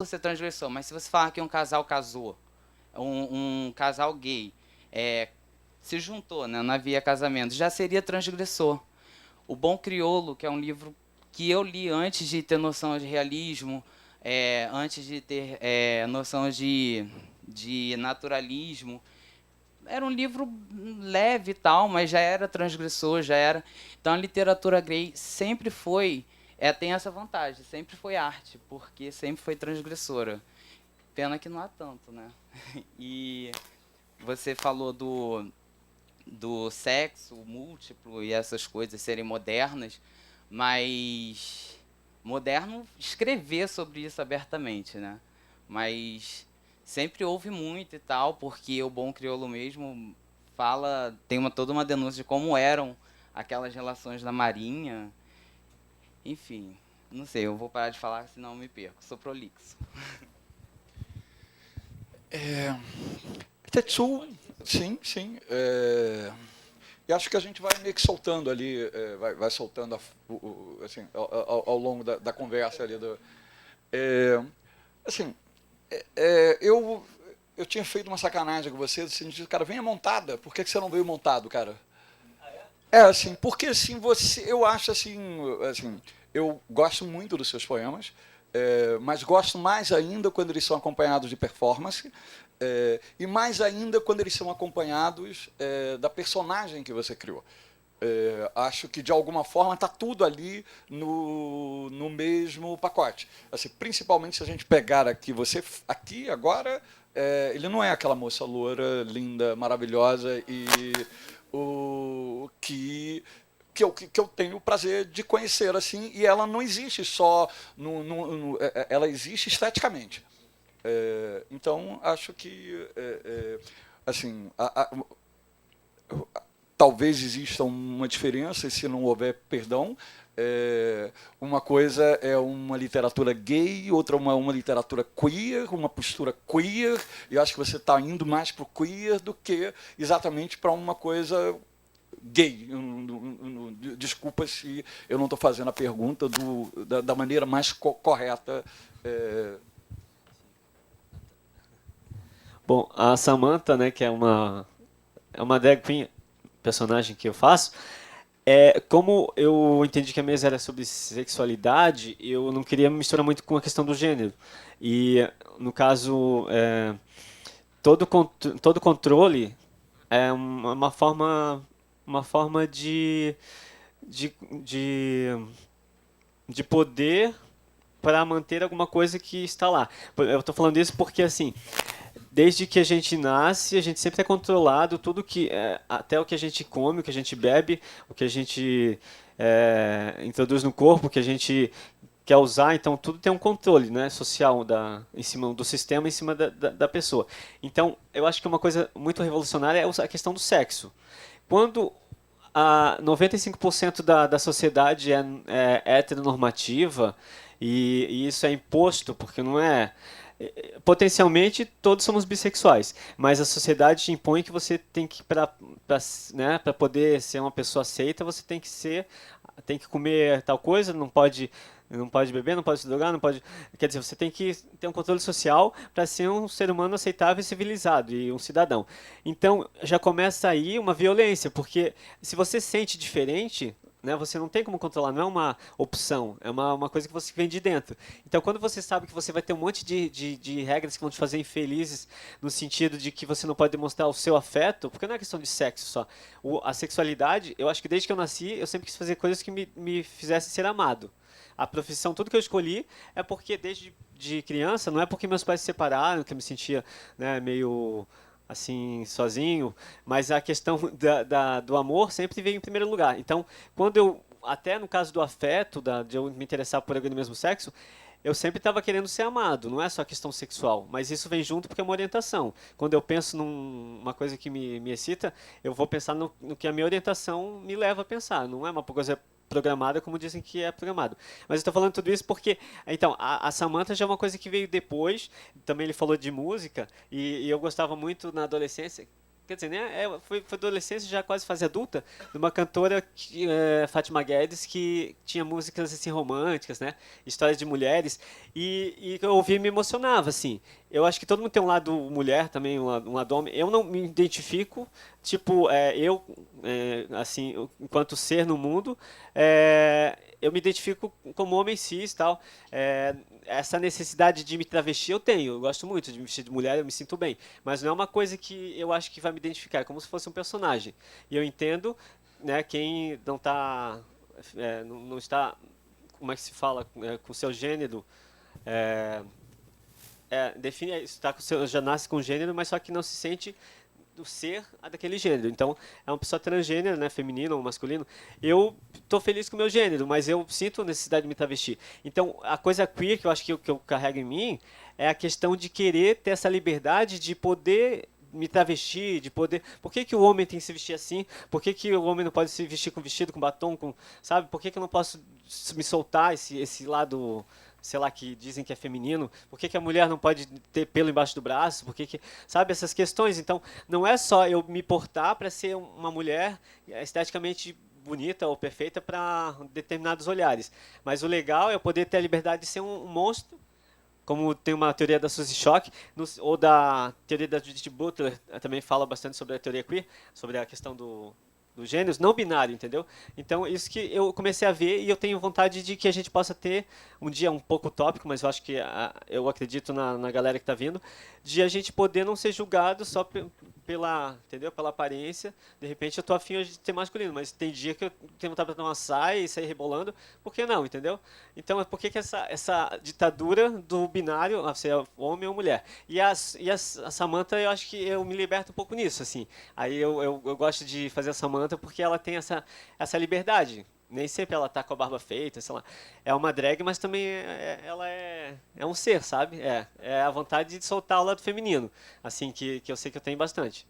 ser transgressor, mas se você falar que um casal casou, um casal gay, se juntou, né, não havia casamento, já seria transgressor. O Bom Crioulo, que é um livro que eu li antes de ter noção de realismo, antes de ter noção de naturalismo, era um livro leve e tal, mas já era transgressor, já era. Então a literatura gay sempre foi, tem essa vantagem, sempre foi arte, porque sempre foi transgressora. Pena que não há tanto, né? E você falou do sexo múltiplo e essas coisas serem modernas, mas moderno escrever sobre isso abertamente, né? Mas sempre houve muito e tal, porque o Bom Crioulo mesmo tem toda uma denúncia de como eram aquelas relações da Marinha. Enfim, não sei, eu vou parar de falar, senão eu me perco. Sou prolixo. Tetsu, sim, sim. E acho que a gente vai meio que soltando ali, vai soltando assim, ao longo da conversa ali. Assim, eu tinha feito uma sacanagem com você, assim, disse, cara, venha montada, por que você não veio montado, cara? Assim, porque assim, eu acho assim, eu gosto muito dos seus poemas, mas gosto mais ainda quando eles são acompanhados de performance, e mais ainda quando eles são acompanhados da personagem que você criou. Acho que de alguma forma está tudo ali no mesmo pacote. Assim, principalmente se a gente pegar aqui você aqui agora, ele não é aquela moça loura, linda, maravilhosa e o que eu tenho o prazer de conhecer assim, e ela não existe só ela existe esteticamente. Então acho que assim talvez exista uma diferença se não houver perdão. Uma coisa é uma literatura gay, outra uma literatura queer, uma postura queer, e acho que você está indo mais para o queer do que exatamente para uma coisa gay. Desculpa se eu não estou fazendo a pergunta da maneira mais correta. Bom, a Samantha, né, que é uma drag queen, personagem que eu faço, como eu entendi que a mesa era sobre sexualidade, eu não queria me misturar muito com a questão do gênero. E, no caso, todo controle é uma forma de, de, de poder para manter alguma coisa que está lá. Eu estou falando isso porque, assim, desde que a gente nasce, a gente sempre é controlado, tudo que até o que a gente come, o que a gente bebe, o que a gente introduz no corpo, o que a gente quer usar, então tudo tem um controle, né, social em cima do sistema, em cima da pessoa. Então, eu acho que uma coisa muito revolucionária é a questão do sexo. Quando 95% da sociedade é heteronormativa e isso é imposto, porque não é. Potencialmente todos somos bissexuais, mas a sociedade te impõe que você tem que, né, para poder ser uma pessoa aceita, você tem que comer tal coisa, não pode beber, não pode se drogar, não pode. Quer dizer, você tem que ter um controle social para ser um ser humano aceitável e civilizado e um cidadão. Então já começa aí uma violência, porque se você sente diferente, né, você não tem como controlar, não é uma opção, é uma coisa que você vem de dentro. Então, quando você sabe que você vai ter um monte de regras que vão te fazer infelizes, no sentido de que você não pode demonstrar o seu afeto, porque não é questão de sexo só. A sexualidade, eu acho que desde que eu nasci, eu sempre quis fazer coisas que me fizessem ser amado. A profissão, tudo que eu escolhi é porque desde de criança, não é porque meus pais se separaram, que eu me sentia, né, meio assim, sozinho, mas a questão do amor sempre veio em primeiro lugar. Então, quando eu, até no caso do afeto, de eu me interessar por alguém do mesmo sexo, eu sempre estava querendo ser amado, não é só questão sexual, mas isso vem junto porque é uma orientação. Quando eu penso numa coisa que me excita, eu vou pensar no que a minha orientação me leva a pensar, não é uma coisa programada como dizem que é programado. Mas eu estou falando tudo isso porque, então, a Samantha já é uma coisa que veio depois, também ele falou de música, e eu gostava muito na adolescência, quer dizer, né, foi adolescência, já quase fase adulta, de uma cantora, Fátima Guedes, que tinha músicas assim românticas, né, histórias de mulheres, e eu ouvia e me emocionava, assim. Eu acho que todo mundo tem um lado mulher também, um lado homem. Eu não me identifico, tipo, assim, enquanto ser no mundo, eu me identifico como homem cis, tal. Essa necessidade de me travestir eu tenho. Eu gosto muito de me vestir de mulher, eu me sinto bem. Mas não é uma coisa que eu acho que vai me identificar, é como se fosse um personagem. E eu entendo, né, quem não está, não está, como é que se fala, com o seu gênero, é, define, está com seu, já nasce com gênero, mas só que não se sente do ser a daquele gênero. Então, é uma pessoa transgênero, né, feminino ou masculino. Eu tô feliz com o meu gênero, mas eu sinto necessidade de me travestir. Então, a coisa queer que eu acho que eu carrego em mim é a questão de querer ter essa liberdade de poder me travestir, de poder... Por que o homem tem que se vestir assim? Por que o homem não pode se vestir com vestido, com batom, com... Sabe? Por que eu não posso me soltar esse lado, sei lá, que dizem que é feminino? Por que a mulher não pode ter pelo embaixo do braço? Sabe, essas questões. Então, não é só eu me portar para ser uma mulher esteticamente bonita ou perfeita para determinados olhares. Mas o legal é eu poder ter a liberdade de ser um monstro, como tem uma teoria da Suzy Shock, ou da teoria da Judith Butler, também fala bastante sobre a teoria queer, sobre a questão dos gêneros, não binário, entendeu? Então, isso que eu comecei a ver e eu tenho vontade de que a gente possa ter, um dia um pouco utópico, mas eu acho que eu acredito na galera que está vindo, de a gente poder não ser julgado só entendeu? Pela aparência. De repente eu tô afim de ser masculino, mas tem dia que eu tenho vontade de tomar uma saia e sair rebolando, por que não, entendeu? Então, por que essa ditadura do binário, se é homem ou mulher? E a Samantha, eu acho que eu me liberto um pouco nisso, assim. Aí eu gosto de fazer a Samantha porque ela tem essa liberdade. Nem sempre ela tá com a barba feita, sei lá. É uma drag, mas também ela é um ser, sabe? É a vontade de soltar o lado feminino, assim, que eu sei que eu tenho bastante.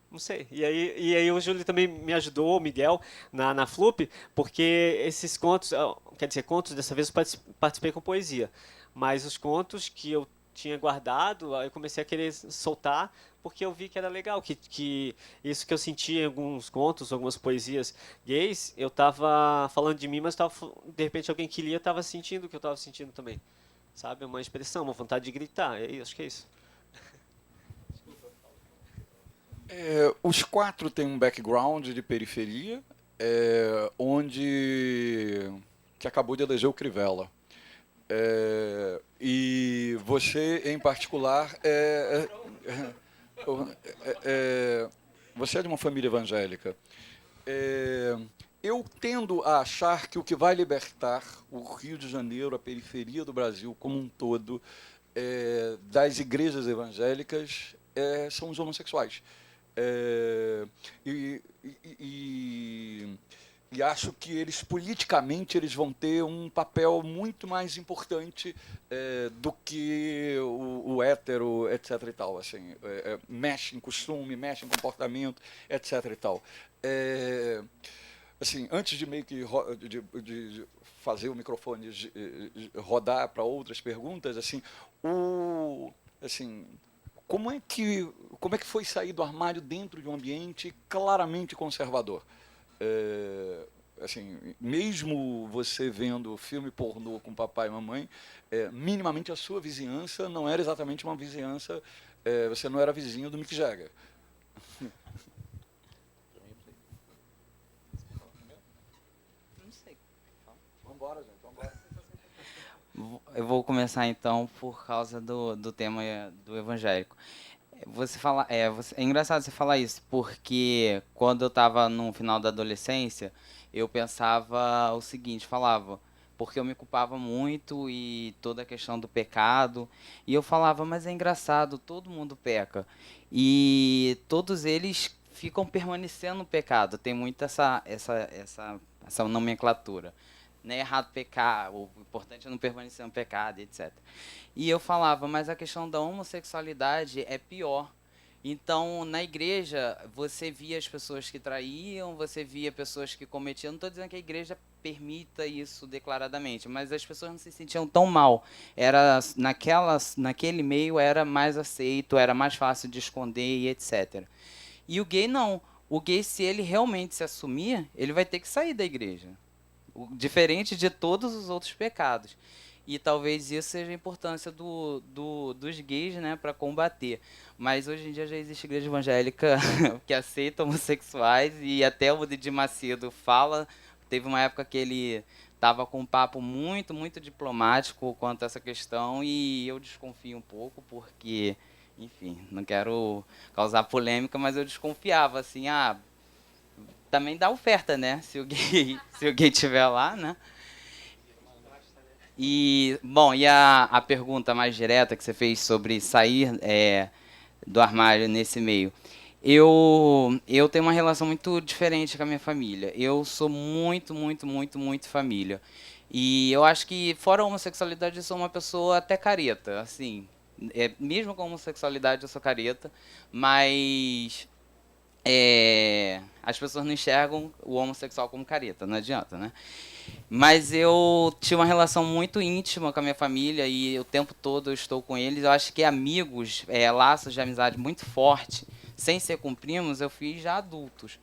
Não sei. E aí o Júlio também me ajudou, o Miguel, na Flup, porque esses contos, quer dizer, contos, dessa vez eu participei com poesia, mas os contos que eu tinha guardado, aí eu comecei a querer soltar, porque eu vi que era legal, que isso que eu senti em alguns contos, algumas poesias gays, eu tava falando de mim, mas de repente alguém que lia estava sentindo o que eu estava sentindo também. Sabe? Uma expressão, uma vontade de gritar. Acho que é isso. Os quatro têm um background de periferia, que acabou de eleger o Crivella. E você, em particular, você é de uma família evangélica. Eu tendo a achar que o que vai libertar o Rio de Janeiro, a periferia do Brasil como um todo, das igrejas evangélicas, são os homossexuais. E acho que eles, politicamente, eles vão ter um papel muito mais importante do que o hétero, etc. e tal. Assim, mexe em costume, mexe em comportamento, etc. e tal. Assim, antes de meio que de fazer o microfone rodar para outras perguntas, assim, como é que foi sair do armário dentro de um ambiente claramente conservador? Assim, mesmo você vendo filme pornô com papai e mamãe, minimamente a sua vizinhança não era exatamente uma vizinhança, você não era vizinho do Mick Jagger. Não sei. Vambora, gente, vambora. Eu vou começar então por causa do tema do evangélico. Você fala, é engraçado você falar isso, porque quando eu estava no final da adolescência, eu pensava o seguinte, falava, porque eu me culpava muito e toda a questão do pecado, e eu falava, mas é engraçado, todo mundo peca, e todos eles ficam permanecendo no pecado, tem muito essa nomenclatura. Não é errado pecar, o importante é não permanecer no pecado, etc. E eu falava, mas a questão da homossexualidade é pior. Então, na igreja, você via as pessoas que traíam, você via pessoas que cometiam. Não estou dizendo que a igreja permita isso declaradamente, mas as pessoas não se sentiam tão mal. Naquele meio era mais aceito, era mais fácil de esconder e etc. E o gay não. O gay, se ele realmente se assumir, ele vai ter que sair da igreja. Diferente de todos os outros pecados. E talvez isso seja a importância dos gays, né, para combater. Mas hoje em dia já existe igreja evangélica que aceita homossexuais, e até o Didi Macedo fala. Teve uma época que ele estava com um papo muito, muito diplomático quanto a essa questão, e eu desconfio um pouco, porque, enfim, não quero causar polêmica, mas eu desconfiava, assim, também dá oferta, né, se o gay, se o gay tiver lá, né. E, bom, e a pergunta mais direta que você fez sobre sair do armário nesse meio. Eu tenho uma relação muito diferente com a minha família. Eu sou muito, muito, muito, muito família. E eu acho que, fora a homossexualidade, eu sou uma pessoa até careta, assim. Mesmo com a homossexualidade, eu sou careta, mas as pessoas não enxergam o homossexual como careta, não adianta, né? Mas eu tinha uma relação muito íntima com a minha família e o tempo todo eu estou com eles. Eu acho que amigos, laços de amizade muito forte, sem ser com primos, eu fiz já adultos.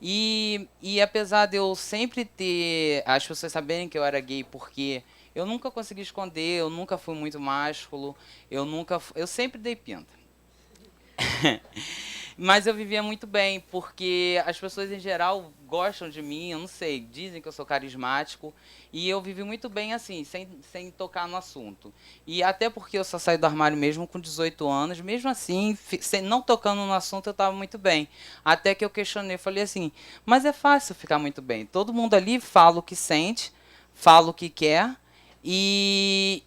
E apesar de eu sempre ter as pessoas saberem que eu era gay, porque eu nunca consegui esconder, eu nunca fui muito másculo, eu sempre dei pinta. Mas eu vivia muito bem, porque as pessoas em geral gostam de mim, eu não sei, dizem que eu sou carismático, e eu vivi muito bem assim, sem tocar no assunto. E até porque eu só saí do armário mesmo com 18 anos, mesmo assim, não tocando no assunto, eu estava muito bem. Até que eu questionei, falei assim, mas é fácil ficar muito bem. Todo mundo ali fala o que sente, fala o que quer, e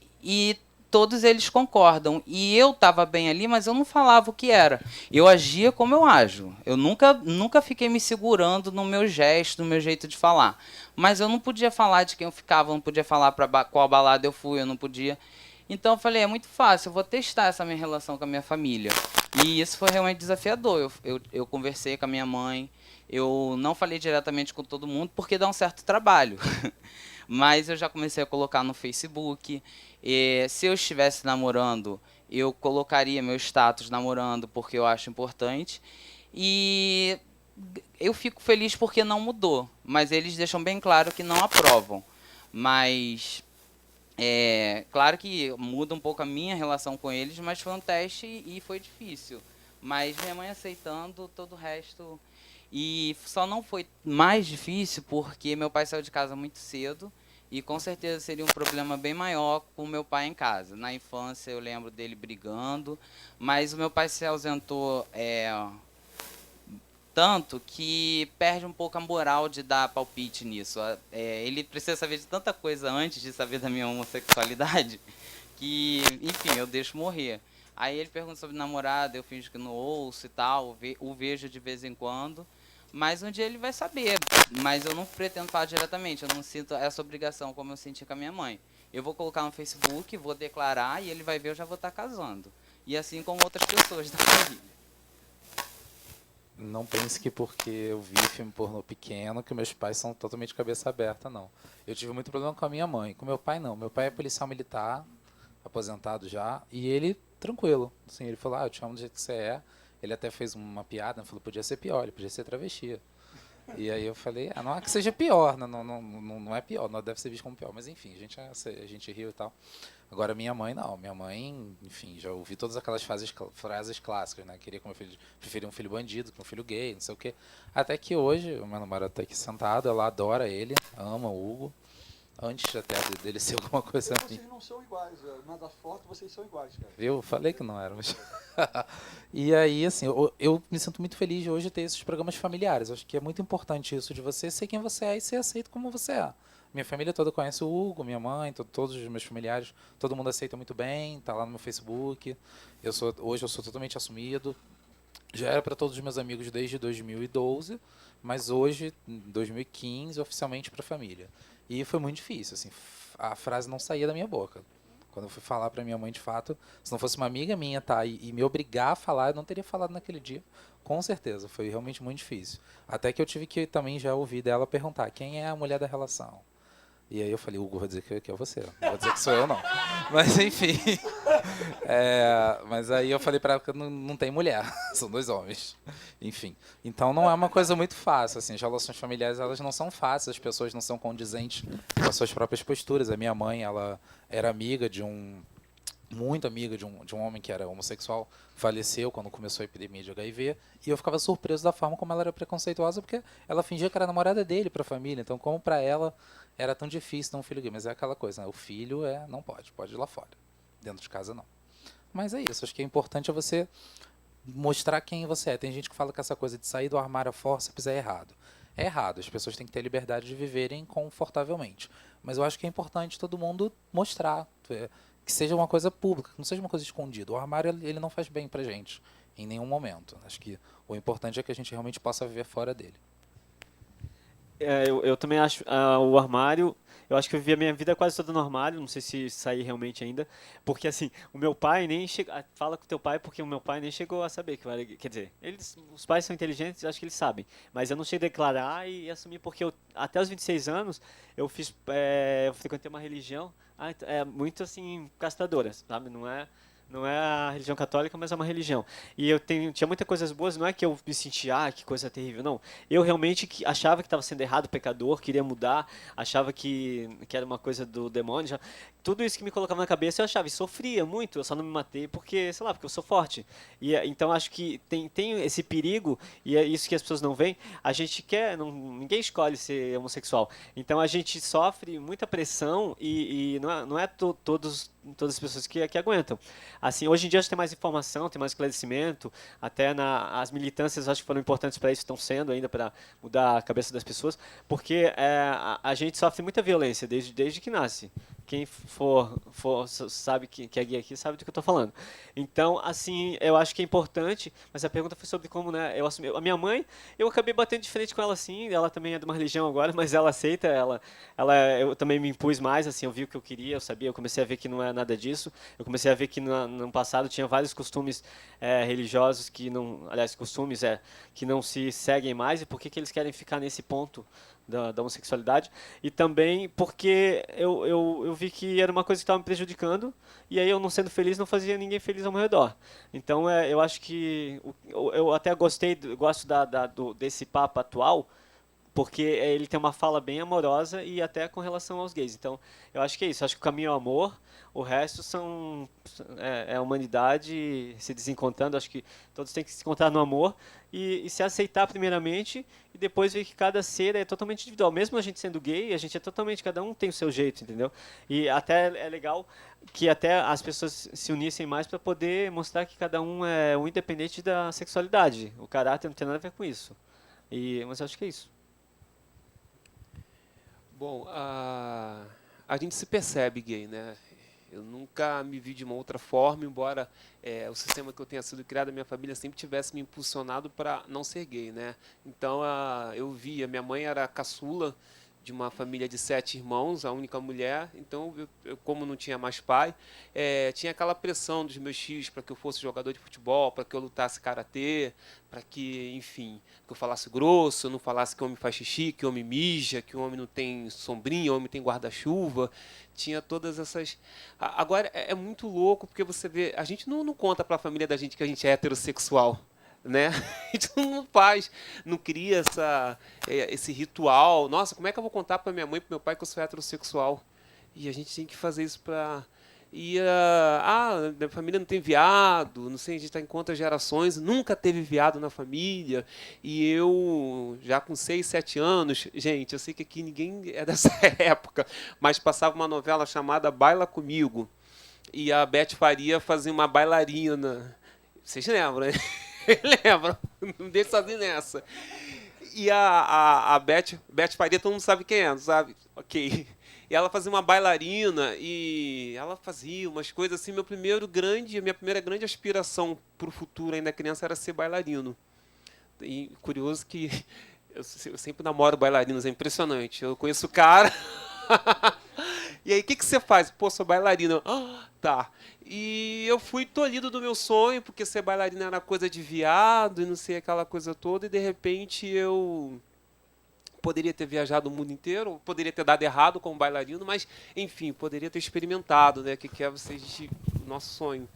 todos eles concordam. E eu estava bem ali, mas eu não falava o que era. Eu agia como eu ajo. Eu nunca fiquei me segurando no meu gesto, no meu jeito de falar. Mas eu não podia falar de quem eu ficava, eu não podia falar para qual balada eu fui, eu não podia. Então eu falei, é muito fácil, eu vou testar essa minha relação com a minha família. E isso foi realmente desafiador. Eu conversei com a minha mãe, eu não falei diretamente com todo mundo, porque dá um certo trabalho. Mas eu já comecei a colocar no Facebook. Se eu estivesse namorando, eu colocaria meu status namorando, porque eu acho importante. E eu fico feliz porque não mudou. Mas eles deixam bem claro que não aprovam. Mas claro que muda um pouco a minha relação com eles, mas foi um teste e foi difícil. Mas minha mãe aceitando, todo o resto. E só não foi mais difícil porque meu pai saiu de casa muito cedo, e com certeza seria um problema bem maior com o meu pai em casa. Na infância eu lembro dele brigando, mas o meu pai se ausentou tanto que perde um pouco a moral de dar palpite nisso. Ele precisa saber de tanta coisa antes de saber da minha homossexualidade que, enfim, eu deixo morrer. Aí ele pergunta sobre namorada, eu finjo que não ouço e tal, o vejo de vez em quando. Mas um dia ele vai saber. Mas eu não pretendo falar diretamente, eu não sinto essa obrigação como eu senti com a minha mãe. Eu vou colocar no Facebook, vou declarar e ele vai ver, eu já vou estar casando. E assim como outras pessoas da família. Não pense que porque eu vi filme pornô pequeno que meus pais são totalmente cabeça aberta, não. Eu tive muito problema com a minha mãe. Com meu pai, não. Meu pai é policial militar, aposentado já, e ele, tranquilo. Assim, ele falou, eu te amo do jeito que você é. Ele até fez uma piada, falou, podia ser pior, ele podia ser travesti. E aí eu falei, não é que seja pior, não é pior, não deve ser visto como pior. Mas enfim, a gente riu e tal. Agora minha mãe não, minha mãe, enfim, já ouvi todas aquelas frases clássicas, né? Queria que meu filho, preferia um filho bandido que um filho gay, não sei o quê. Até que hoje, o meu namorado tá aqui sentado, ela adora ele, ama o Hugo, antes até dele ser alguma coisa assim. Vocês não são iguais, mas das fotos vocês são iguais, cara. Eu falei que não éramos. E aí, assim, eu me sinto muito feliz de hoje ter esses programas familiares. Eu acho que é muito importante isso de você ser quem você é e ser aceito como você é. Minha família toda conhece o Hugo, minha mãe, todos os meus familiares, todo mundo aceita muito bem, tá lá no meu Facebook. Hoje eu sou totalmente assumido. Já era para todos os meus amigos desde 2012, mas hoje, em 2015, oficialmente para a família. E foi muito difícil, assim, a frase não saía da minha boca. Quando eu fui falar para minha mãe, de fato, se não fosse uma amiga minha, tá, e me obrigar a falar, eu não teria falado naquele dia. Com certeza, foi realmente muito difícil. Até que eu tive que também já ouvir dela perguntar quem é a mulher da relação. E aí eu falei, Hugo, vou dizer que é você. Não vou dizer que sou eu, não. Mas enfim. Mas aí eu falei pra ela que não tem mulher. São 2 homens. Enfim. Então não é uma coisa muito fácil. Assim, as relações familiares elas não são fáceis. As pessoas não são condizentes com as suas próprias posturas. A minha mãe, ela era amiga muito amiga de um homem que era homossexual, faleceu quando começou a epidemia de HIV, e eu ficava surpreso da forma como ela era preconceituosa, porque ela fingia que era namorada dele para a família, então como para ela era tão difícil ter um filho gay, mas é aquela coisa, né? O filho não pode ir lá fora, dentro de casa não. Mas é isso, acho que é importante você mostrar quem você é. Tem gente que fala que essa coisa de sair do armário à forceps é errado. É errado, as pessoas têm que ter a liberdade de viverem confortavelmente, mas eu acho que é importante todo mundo mostrar, que seja uma coisa pública, que não seja uma coisa escondida. O armário ele não faz bem pra gente em nenhum momento. Acho que o importante é que a gente realmente possa viver fora dele. Eu também acho o armário. Eu acho que eu vivi a minha vida quase toda no armário, não sei se saí realmente ainda, porque assim, o meu pai nem chegou. Fala com o teu pai, porque o meu pai nem chegou a saber que eu era gay. Quer dizer, os pais são inteligentes, acho que eles sabem, mas eu não cheguei a declarar e assumir, porque até os 26 anos eu frequentei uma religião muito assim, castradora, sabe? Não é a religião católica, mas é uma religião. E tinha muitas coisas boas, não é que eu me sentia, que coisa terrível, não. Eu realmente achava que estava sendo errado, pecador, queria mudar, achava que era uma coisa do demônio. Tudo isso que me colocava na cabeça eu achava, e sofria muito, eu só não me matei porque, sei lá, porque eu sou forte. Então acho que tem esse perigo, e é isso que as pessoas não veem. A gente ninguém escolhe ser homossexual. Então a gente sofre muita pressão e não é todas as pessoas que aguentam. Assim, hoje em dia a gente tem mais informação, tem mais esclarecimento, até as militâncias acho que foram importantes para isso, estão sendo ainda para mudar a cabeça das pessoas, porque a gente sofre muita violência desde que nasce. Quem sabe que é gay aqui sabe do que eu estou falando. Então, assim, eu acho que é importante, mas a pergunta foi sobre como, né, eu assumi. A minha mãe, eu acabei batendo de frente com ela assim, ela também é de uma religião agora, mas ela aceita, eu também me impus mais, assim, eu vi o que eu queria, eu sabia, eu comecei a ver que não é nada disso, eu comecei a ver que no passado tinha vários costumes religiosos costumes que não se seguem mais, e por que eles querem ficar nesse ponto da homossexualidade, e também porque eu vi que era uma coisa que estava me prejudicando, e aí eu não sendo feliz não fazia ninguém feliz ao meu redor. Então eu acho que eu até gosto desse papo atual, porque ele tem uma fala bem amorosa e até com relação aos gays. Então, eu acho que é isso. Eu acho que o caminho é o amor, o resto é a humanidade se desencontrando. Acho que todos têm que se encontrar no amor e se aceitar primeiramente e depois ver que cada ser é totalmente individual. Mesmo a gente sendo gay, a gente é totalmente, cada um tem o seu jeito, entendeu? E até é legal que até as pessoas se unissem mais para poder mostrar que cada um é um independente da sexualidade. O caráter não tem nada a ver com isso. Mas eu acho que é isso. Bom, a gente se percebe gay, né? Eu nunca me vi de uma outra forma, embora o sistema que eu tenha sido criado, a minha família sempre tivesse me impulsionado para não ser gay, né? Então, eu via, minha mãe era caçula de uma família de 7 irmãos, a única mulher, então eu como não tinha mais pai, tinha aquela pressão dos meus tios para que eu fosse jogador de futebol, para que eu lutasse karatê, para que, enfim, que eu falasse grosso, não falasse que o homem faz xixi, que o homem mija, que o homem não tem sombrinha, o homem tem guarda-chuva, tinha todas essas... Agora, é muito louco, porque você vê, a gente não conta para a família da gente que a gente é heterossexual, né? A gente não faz, não cria esse ritual. Nossa, como é que eu vou contar para minha mãe e para meu pai que eu sou heterossexual? E a gente tem que fazer isso para... minha família não tem viado, não sei, a gente está em quantas gerações, nunca teve viado na família, e eu, já com 6, 7 anos, gente, eu sei que aqui ninguém é dessa época, mas passava uma novela chamada Baila Comigo, e a Beth Faria fazia uma bailarina. Vocês lembram, né? Lembram? Não me deixe sozinho nessa. E a Beth Faria, todo mundo sabe quem é, não sabe? Ok. E ela fazia uma bailarina e ela fazia umas coisas assim. Minha primeira grande aspiração para o futuro, ainda criança, era ser bailarino. E curioso que eu sempre namoro bailarinos, é impressionante. Eu conheço o cara. E aí, o que você faz? Pô, sou bailarina. Tá. E eu fui tolhido do meu sonho, porque ser bailarina era coisa de viado e não sei, aquela coisa toda. E, de repente, eu Poderia ter viajado o mundo inteiro, poderia ter dado errado como bailarino, mas, enfim, poderia ter experimentado, né? Que é o nosso sonho.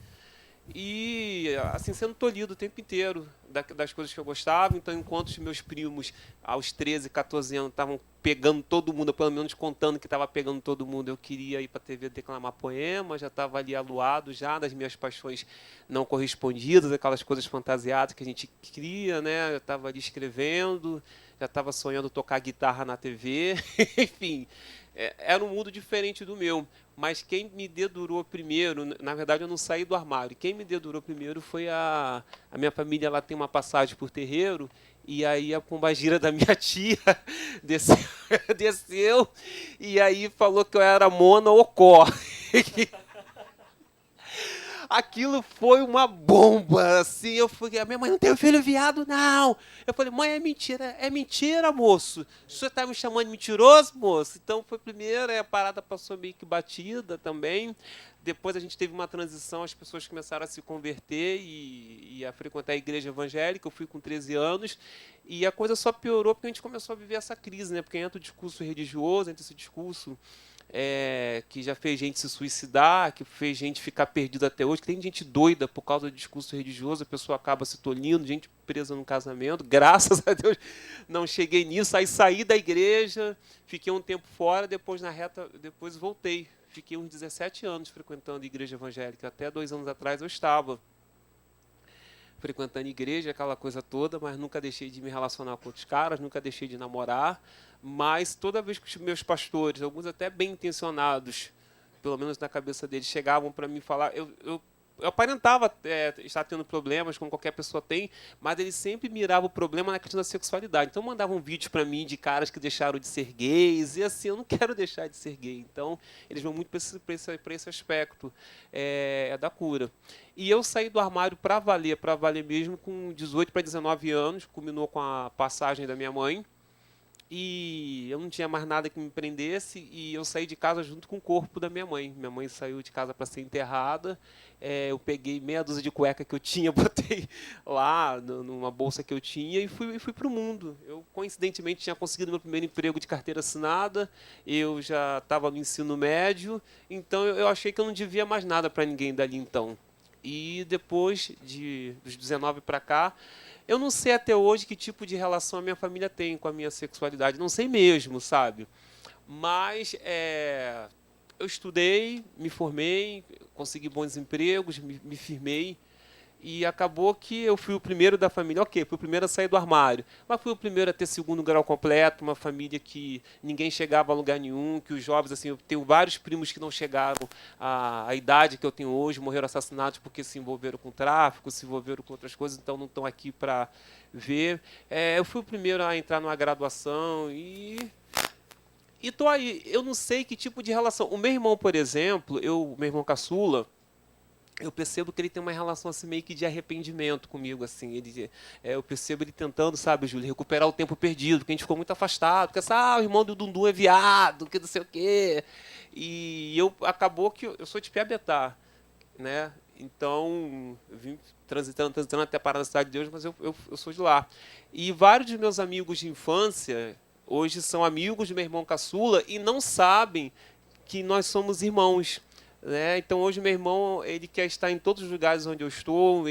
E, assim, sendo tolhido o tempo inteiro das coisas que eu gostava. Então, enquanto os meus primos, aos 13, 14 anos, estavam pegando todo mundo, ou pelo menos contando que estava pegando todo mundo, eu queria ir para a TV declamar poema, já estava ali aluado já das minhas paixões não correspondidas, aquelas coisas fantasiadas que a gente cria, né? Eu estava ali escrevendo, já estava sonhando tocar guitarra na TV, enfim, era um mundo diferente do meu. Mas quem me dedurou primeiro, na verdade eu não saí do armário, quem me dedurou primeiro foi a minha família. Ela tem uma passagem por terreiro, e aí a pombagira da minha tia desceu e aí falou que eu era Mona Ocó. Aquilo foi uma bomba, assim. Eu falei, a minha mãe não tem filho viado, não. Eu falei, mãe, é mentira, moço. O senhor está me chamando de mentiroso, moço? Então foi primeiro, a parada passou meio que batida também. Depois a gente teve uma transição, as pessoas começaram a se converter e a frequentar a igreja evangélica. Eu fui com 13 anos e a coisa só piorou porque a gente começou a viver essa crise, né? Porque entra o discurso religioso, entra esse discurso que já fez gente se suicidar, que fez gente ficar perdida até hoje, que tem gente doida por causa do discurso religioso, a pessoa acaba se tolhindo, gente presa no casamento. Graças a Deus não cheguei nisso. Aí saí da igreja, fiquei um tempo fora, depois voltei. Fiquei uns 17 anos frequentando a igreja evangélica. Até 2 anos atrás eu estava frequentando a igreja, aquela coisa toda, mas nunca deixei de me relacionar com outros caras, nunca deixei de namorar. Mas toda vez que os meus pastores, alguns até bem intencionados, pelo menos na cabeça deles, chegavam para mim falar, eu aparentava estar tendo problemas, como qualquer pessoa tem, mas eles sempre miravam o problema na questão da sexualidade. Então mandavam vídeos para mim de caras que deixaram de ser gays, e assim, eu não quero deixar de ser gay. Então eles vão muito para esse aspecto da cura. E eu saí do armário para valer mesmo, com 18 para 19 anos, culminou com a passagem da minha mãe. E eu não tinha mais nada que me prendesse, e eu saí de casa junto com o corpo da minha mãe. Minha mãe saiu de casa para ser enterrada. Eu peguei meia dúzia de cueca que eu tinha, botei lá numa bolsa que eu tinha e fui para o mundo. Eu, coincidentemente, tinha conseguido meu primeiro emprego de carteira assinada, eu já estava no ensino médio, então eu achei que eu não devia mais nada para ninguém dali então. E depois dos 19 para cá, eu não sei até hoje que tipo de relação a minha família tem com a minha sexualidade. Não sei mesmo, sabe? Mas eu estudei, me formei, consegui bons empregos, me firmei. E acabou que eu fui o primeiro da família. Ok, fui o primeiro a sair do armário. Mas fui o primeiro a ter 2º grau completo, uma família que ninguém chegava a lugar nenhum, que os jovens, assim, eu tenho vários primos que não chegaram à idade que eu tenho hoje, morreram assassinados porque se envolveram com tráfico, se envolveram com outras coisas, então não estão aqui para ver. Eu fui o primeiro a entrar numa graduação e tô aí. Eu não sei que tipo de relação. O meu irmão, por exemplo, meu irmão caçula, eu percebo que ele tem uma relação assim meio que de arrependimento comigo, assim. Eu percebo ele tentando, sabe, Júlio, recuperar o tempo perdido, porque a gente ficou muito afastado, porque o irmão do Dundu é viado, que não sei o quê. E acabou que eu sou de Piabetá, né? Então, eu vim transitando até parar na Cidade de Deus, mas eu sou de lá. E vários dos meus amigos de infância hoje são amigos do meu irmão caçula e não sabem que nós somos irmãos. Então hoje meu irmão, ele quer estar em todos os lugares onde eu estou.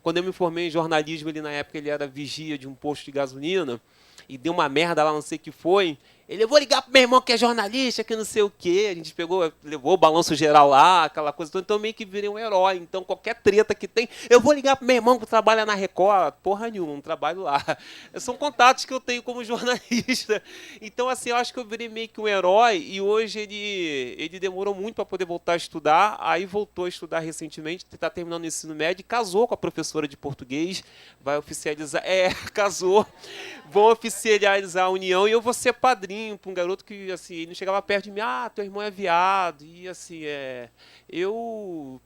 Quando eu me formei em jornalismo, na época ele era vigia de um posto de gasolina e deu uma merda lá, não sei o que foi. Eu vou ligar pro meu irmão que é jornalista, que não sei o quê. A gente levou o balanço geral lá, aquela coisa toda. Então meio que virei um herói. Então qualquer treta que tem, eu vou ligar pro meu irmão que trabalha na Record. Porra nenhuma, não trabalho lá. São contatos que eu tenho como jornalista. Então assim, eu acho que eu virei meio que um herói. E hoje ele demorou muito para poder voltar a estudar. Aí voltou a estudar recentemente, está terminando o ensino médio, casou com a professora de português. Vai oficializar. Casou. Vão oficializar a união e eu vou ser padrinho assim, para um garoto que, assim, ele não chegava perto de mim, teu irmão é viado, e, assim,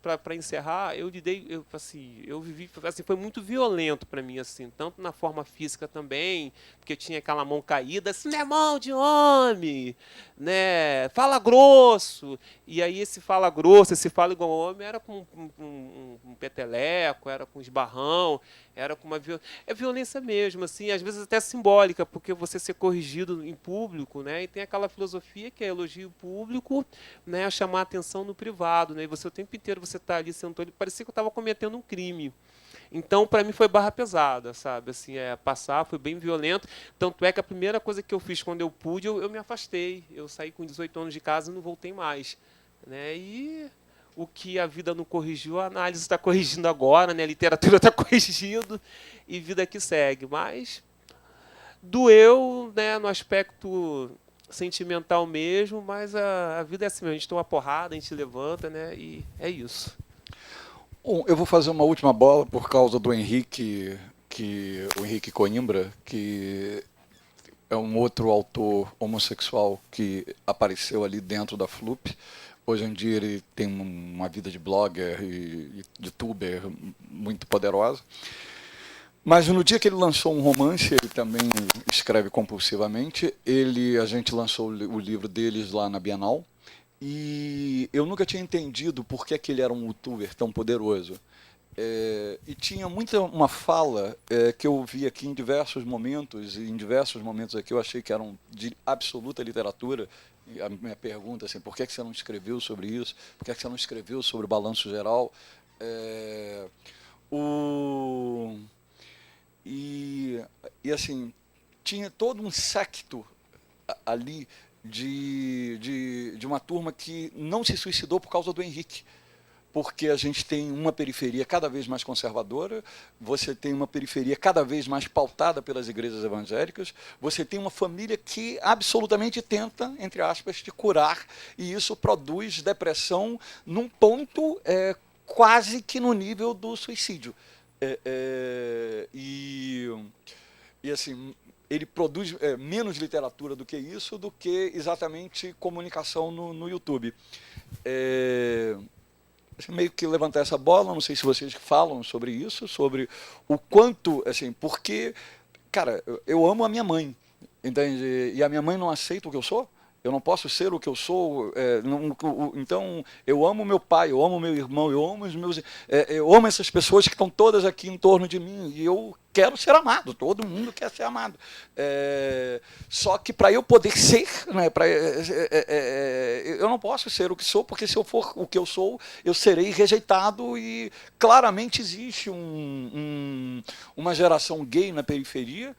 para encerrar, eu vivi, assim, foi muito violento para mim, assim, tanto na forma física também, porque eu tinha aquela mão caída, assim, não é mão de homem, né, fala grosso, e aí esse fala grosso, esse fala igual homem, era com um peteleco, era com esbarrão, era com uma violência mesmo, assim, às vezes até simbólica, porque você ser corrigido em público, né, e tem aquela filosofia que é elogio público, né, a chamar a atenção no privado, né, e você o tempo inteiro você está ali sentado, parecia que eu estava cometendo um crime. Então, para mim foi barra pesada, sabe, assim, passar, foi bem violento, tanto é que a primeira coisa que eu fiz quando eu pude, eu me afastei, eu saí com 18 anos de casa e não voltei mais, né, e o que a vida não corrigiu, a análise está corrigindo agora, né? A literatura está corrigindo e vida que segue. Mas doeu, né, no aspecto sentimental mesmo, mas a vida é assim mesmo. A gente toma uma porrada, a gente levanta, né? E é isso. Bom, eu vou fazer uma última bola por causa do Henrique, o Henrique Coimbra, que é um outro autor homossexual que apareceu ali dentro da FLUP. Hoje em dia ele tem uma vida de blogger e youtuber muito poderosa. Mas no dia que ele lançou um romance, ele também escreve compulsivamente. A gente lançou o livro deles lá na Bienal. E eu nunca tinha entendido por que ele era um youtuber tão poderoso. E tinha uma fala que eu ouvi aqui em diversos momentos, e em diversos momentos aqui eu achei que eram de absoluta literatura. E a minha pergunta assim, por que você não escreveu sobre isso? Por que você não escreveu sobre o balanço geral? E assim, tinha todo um séquito ali de uma turma que não se suicidou por causa do Henrique. Porque a gente tem uma periferia cada vez mais conservadora, você tem uma periferia cada vez mais pautada pelas igrejas evangélicas, você tem uma família que absolutamente tenta, entre aspas, te curar, e isso produz depressão num ponto quase que no nível do suicídio. E assim, ele produz menos literatura do que isso, do que exatamente comunicação no YouTube. Meio que levantar essa bola, não sei se vocês falam sobre isso, sobre o quanto, assim, porque, cara, eu amo a minha mãe, entende? E a minha mãe não aceita o que eu sou? Eu não posso ser o que eu sou, então eu amo meu pai, eu amo meu irmão, eu amo eu amo essas pessoas que estão todas aqui em torno de mim e eu quero ser amado, todo mundo quer ser amado. Só que para eu poder ser, né, eu não posso ser o que sou, porque se eu for o que eu sou, eu serei rejeitado e claramente existe uma geração gay na periferia.